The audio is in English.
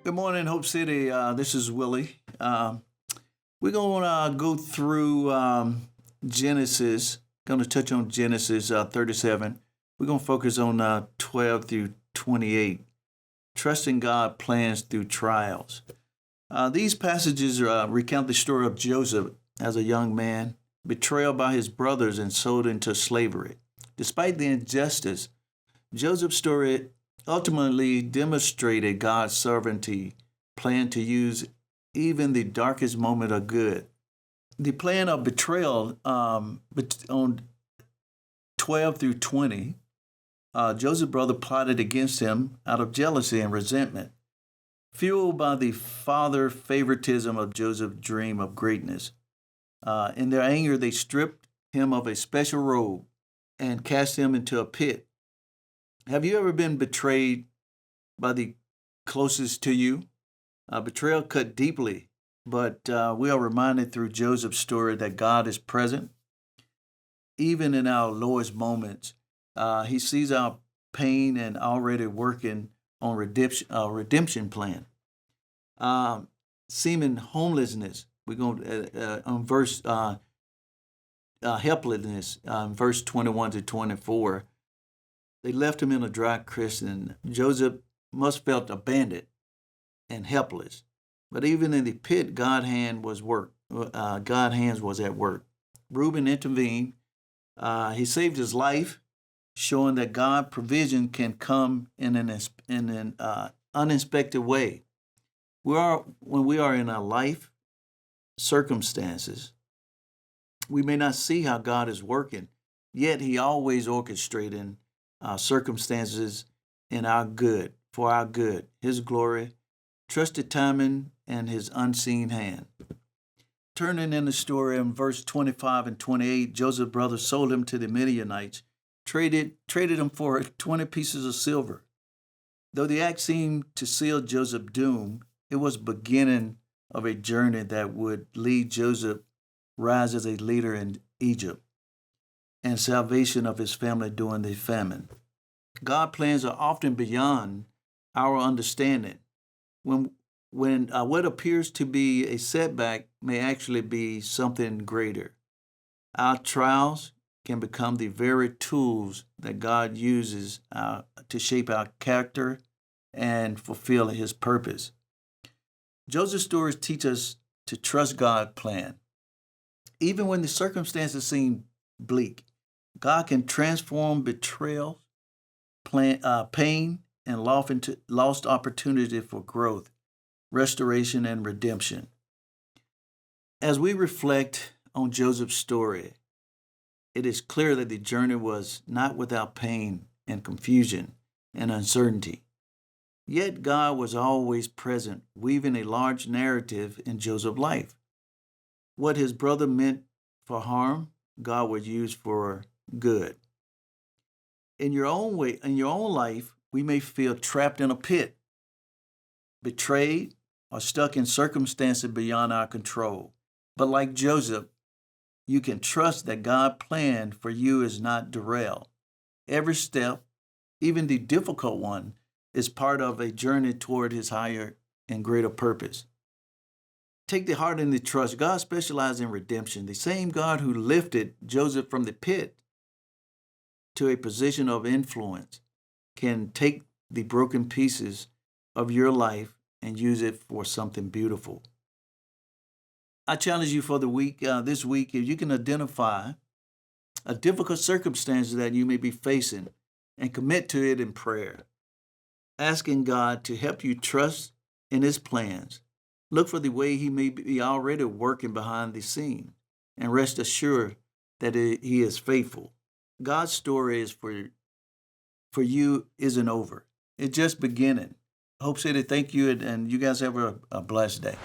Good morning, Hope City. This is Willie. We're going to go through Genesis. Going to touch on Genesis 37. We're going to focus on 12 through 28. Trusting God plans through trials. These passages recount the story of Joseph as a young man, betrayed by his brothers and sold into slavery. Despite the injustice, Joseph's story ultimately demonstrated God's sovereignty, plan to use even the darkest moment of good. The plan of betrayal on 12 through 20, Joseph's brother plotted against him out of jealousy and resentment. Fueled by the father favoritism of Joseph's dream of greatness. In their anger, they stripped him of a special robe and cast him into a pit. Have you ever been betrayed by the closest to you? Betrayal cut deeply, but we are reminded through Joseph's story that God is present. Even in our lowest moments, he sees our pain and already working on redemption plan. Seeming homelessness, we're going on verse helplessness, verse 21 to 24. They left him in a dry prison. Joseph must felt abandoned and helpless. But even in the pit, God's hand was at work. Reuben intervened. He saved his life, showing that God's provision can come in an unexpected way. When we are in our life circumstances, we may not see how God is working, yet He always orchestrating circumstances in our good, for our good, His glory, trusted timing, and His unseen hand. Turning in the story in verse 25 and 28, Joseph's brothers sold him to the Midianites, traded him for 20 pieces of silver. Though the act seemed to seal Joseph's doom, it was the beginning of a journey that would lead Joseph rise as a leader in Egypt and salvation of his family during the famine. God's plans are often beyond our understanding. When what appears to be a setback may actually be something greater. Our trials can become the very tools that God uses to shape our character and fulfill His purpose. Joseph's stories teach us to trust God's plan. Even when the circumstances seem bleak, God can transform betrayal, pain, and lost opportunity for growth, restoration, and redemption. As we reflect on Joseph's story, it is clear that the journey was not without pain and confusion and uncertainty. Yet God was always present, weaving a large narrative in Joseph's life. What his brother meant for harm, God would use for good. In your own life, we may feel trapped in a pit, betrayed, or stuck in circumstances beyond our control. But like Joseph, you can trust that God's plan for you is not derailed. Every step, even the difficult one, is part of a journey toward His higher and greater purpose. Take the heart and the trust. God specializes in redemption. The same God who lifted Joseph from the pit to a position of influence can take the broken pieces of your life and use it for something beautiful. I challenge you for the week, this week, if you can identify a difficult circumstance that you may be facing and commit to it in prayer, asking God to help you trust in His plans. Look for the way He may be already working behind the scene, and rest assured that He is faithful. God's story is for you isn't over. It's just beginning. Hope City, thank you, and you guys have a blessed day.